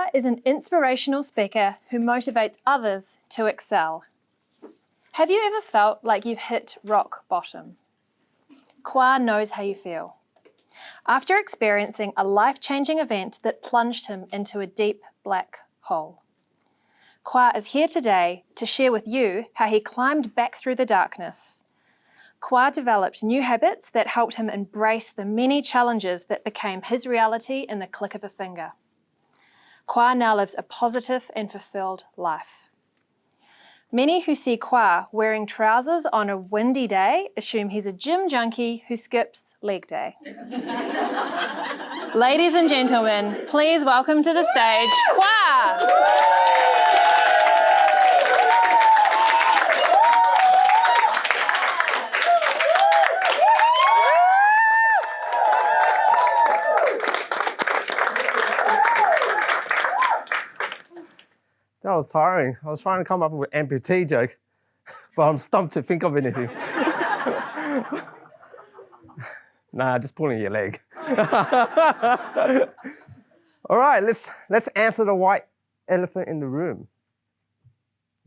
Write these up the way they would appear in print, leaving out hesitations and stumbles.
Kwa is an inspirational speaker who motivates others to excel. Have you ever felt like you've hit rock bottom? Kwa knows how you feel. After experiencing a life-changing event that plunged him into a deep black hole. Kwa is here today to share with you how he climbed back through the darkness. Kwa developed new habits that helped him embrace the many challenges that became his reality in the click of a finger. Kwa now lives a positive and fulfilled life. Many who see Kwa wearing trousers on a windy day assume he's a gym junkie who skips leg day. Ladies and gentlemen, please welcome to the stage, Kwa! That was tiring. I was trying to come up with an amputee joke, but I'm stumped to think of anything. Nah, just pulling your leg. All right, let's answer the white elephant in the room.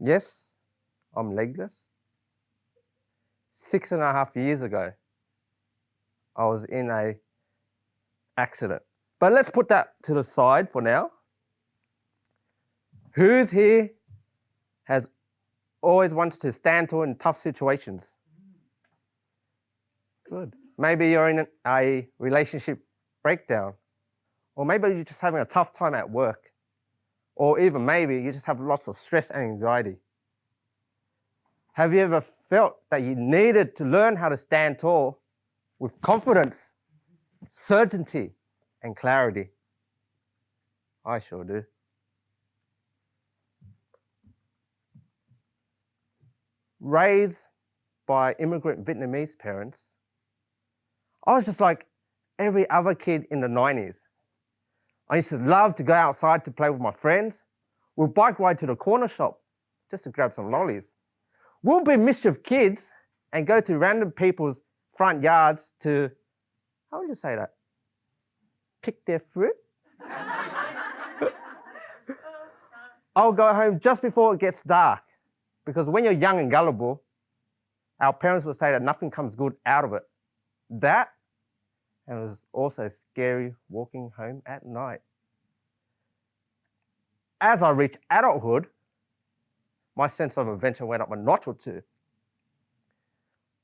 Yes, I'm legless. 6.5 years ago, I was in an accident. But let's put that to the side for now. Who's here has always wanted to stand tall in tough situations? Good. Maybe you're in a relationship breakdown, or maybe you're just having a tough time at work, or even maybe you just have lots of stress and anxiety. Have you ever felt that you needed to learn how to stand tall with confidence, certainty, and clarity? I sure do. Raised by immigrant Vietnamese parents, I was just like every other kid in the 90s. I used to love to go outside to play with my friends. We'll bike ride to the corner shop just to grab some lollies. We'll be mischief kids and go to random people's front yards to, how would you say that? Pick their fruit? I'll go home just before it gets dark. Because when you're young and gullible, our parents will say that nothing comes good out of it. That, and it was also scary walking home at night. As I reached adulthood, my sense of adventure went up a notch or two.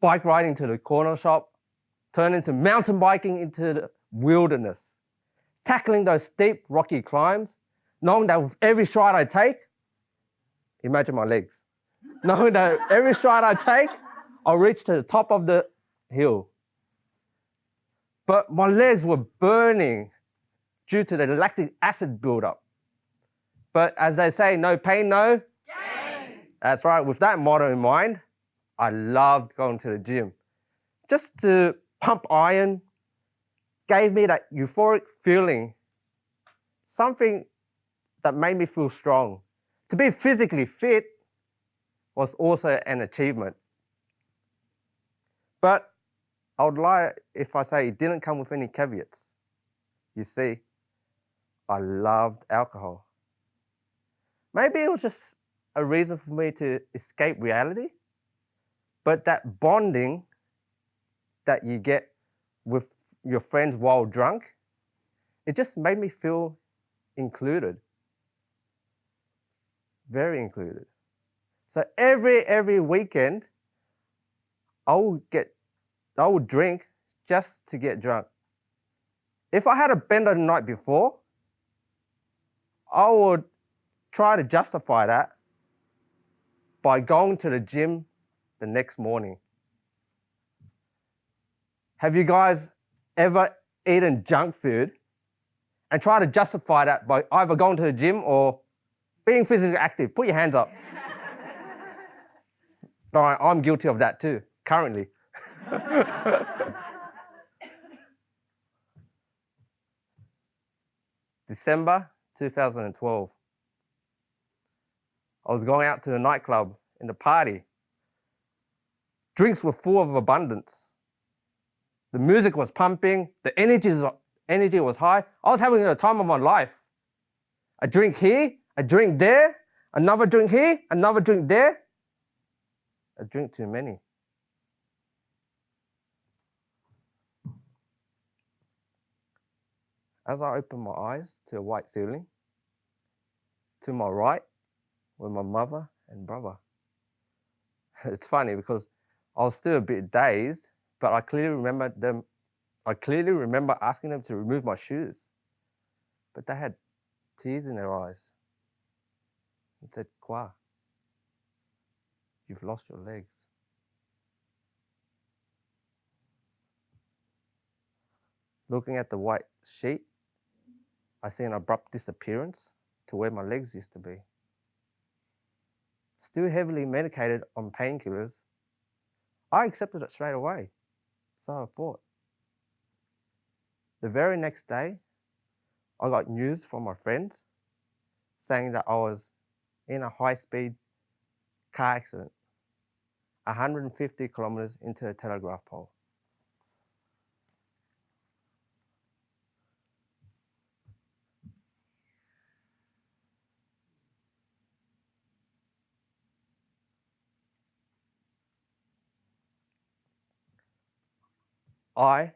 Bike riding to the corner shop turned into mountain biking into the wilderness. Tackling those steep, rocky climbs, knowing that with every stride I take, imagine my legs. Knowing that every stride I take, I'll reach to the top of the hill. But my legs were burning due to the lactic acid buildup. But as they say, no pain, no gain. That's right. With that motto in mind, I loved going to the gym. Just to pump iron gave me that euphoric feeling, something that made me feel strong. To be physically fit was also an achievement. But I would lie if I say it didn't come with any caveats. You see, I loved alcohol. Maybe it was just a reason for me to escape reality, but that bonding that you get with your friends while drunk, it just made me feel included. Very included. So every weekend, I would drink just to get drunk. If I had a bender the night before, I would try to justify that by going to the gym the next morning. Have you guys ever eaten junk food and try to justify that by either going to the gym or being physically active? Put your hands up. No, I'm guilty of that too, currently. December 2012. I was going out to a nightclub in the party. Drinks were full of abundance. The music was pumping, the energy was high. I was having the time of my life. A drink here, a drink there, another drink here, another drink there. A drink too many. As I opened my eyes to a white ceiling, to my right were my mother and brother. It's funny because I was still a bit dazed, but I clearly remember asking them to remove my shoes. But they had tears in their eyes and said, Kwa, you've lost your legs. Looking at the white sheet, I see an abrupt disappearance to where my legs used to be. Still heavily medicated on painkillers, I accepted it straight away. So I thought. The very next day, I got news from my friends saying that I was in a high-speed car accident, 150 kilometers into a telegraph pole. I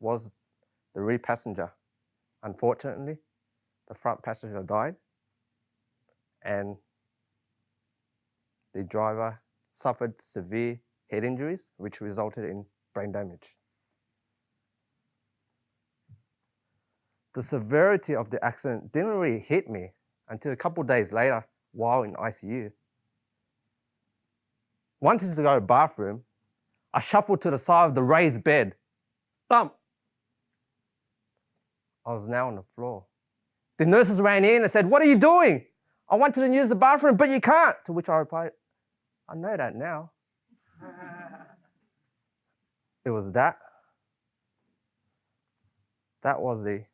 was the rear passenger. Unfortunately, the front passenger died and the driver suffered severe head injuries, which resulted in brain damage. The severity of the accident didn't really hit me until a couple of days later while in ICU. Wanting to go to the bathroom, I shuffled to the side of the raised bed. Thump! I was now on the floor. The nurses ran in and said, "What are you doing? I wanted to use the bathroom, but you can't." To which I replied, "I know that now." It was that. That was the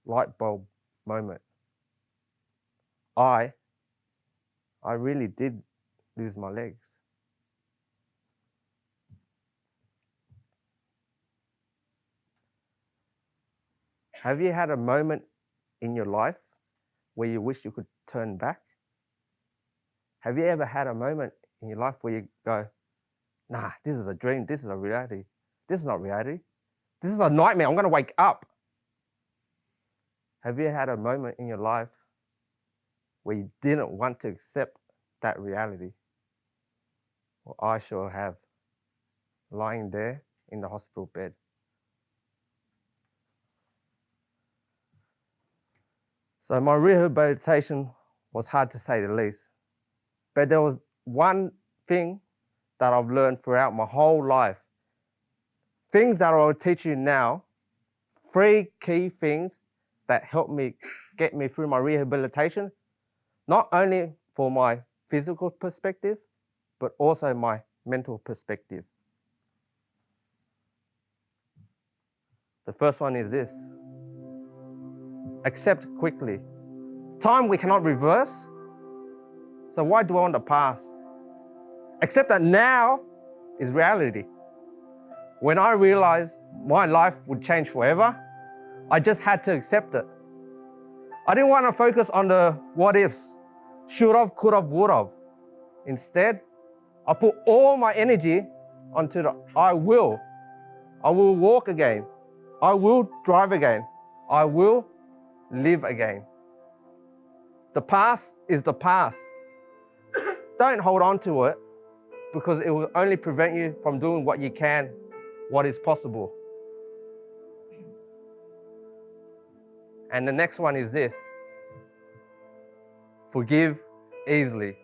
light bulb moment. I really did lose my legs. Have you had a moment in your life where you wish you could turn back? Have you ever had a moment in your life where you go, "Nah, this is a dream, this is a reality. This is not reality. This is a nightmare, I'm gonna wake up." Have you had a moment in your life where you didn't want to accept that reality? Well, I sure have, lying there in the hospital bed. So my rehabilitation was hard to say the least. But there was one thing that I've learned throughout my whole life. Things that I'll teach you now, 3 key things that helped me get me through my rehabilitation, not only for my physical perspective, but also my mental perspective. The first one is this: accept quickly. Time we cannot reverse, so why dwell on the past? Accept that now is reality. When I realized my life would change forever, I just had to accept it. I didn't want to focus on the what ifs, should have, could have, would have. Instead, I put all my energy onto the I will. I will walk again. I will drive again. I will live again. The past is the past. Don't hold on to it, because it will only prevent you from doing what you can, what is possible. And the next one is this: forgive easily.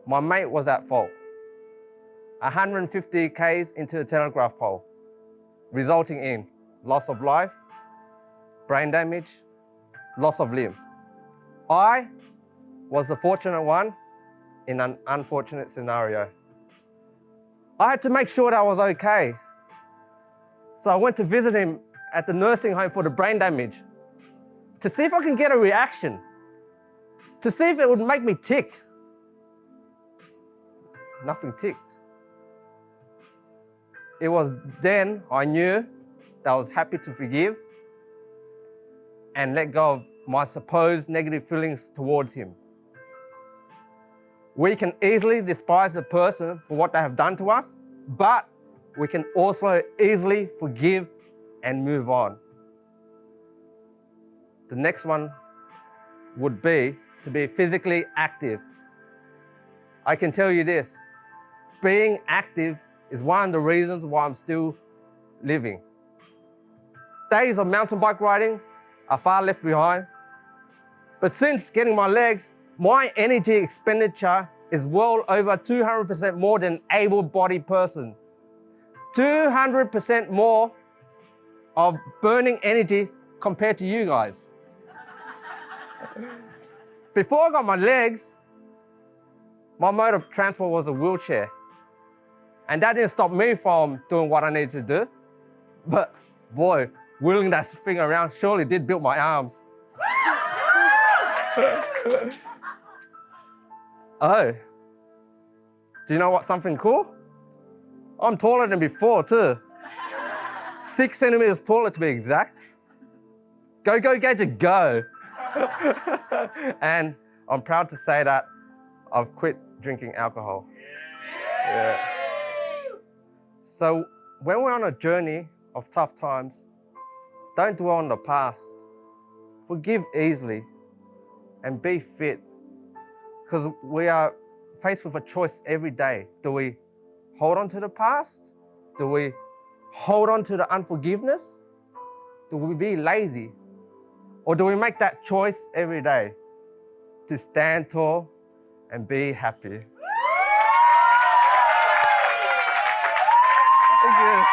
My mate was at fault. 150 Ks into the telegraph pole, resulting in loss of life, brain damage, loss of limb. I was the fortunate one in an unfortunate scenario. I had to make sure that I was okay. So I went to visit him at the nursing home for the brain damage to see if I can get a reaction, to see if it would make me tick. Nothing ticked. It was then I knew that I was happy to forgive and let go of my supposed negative feelings towards him. We can easily despise the person for what they have done to us, but we can also easily forgive and move on. The next one would be to be physically active. I can tell you this, being active is one of the reasons why I'm still living. Days of mountain bike riding are far left behind, but since getting my legs, my energy expenditure is well over 200% more than an able-bodied person. 200% more of burning energy compared to you guys. Before I got my legs, my mode of transport was a wheelchair. And that didn't stop me from doing what I needed to do. But boy, wheeling that thing around surely did build my arms. Oh, do you know what's something cool? I'm taller than before too. 6 centimeters taller to be exact. Go, go, Gadget, go. And I'm proud to say that I've quit drinking alcohol. Yeah. So when we're on a journey of tough times, don't dwell on the past. Forgive easily and be fit. Because we are faced with a choice every day. Do we hold on to the past? Do we hold on to the unforgiveness? Do we be lazy? Or do we make that choice every day to stand tall and be happy? Thank you.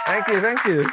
Thank you, thank you.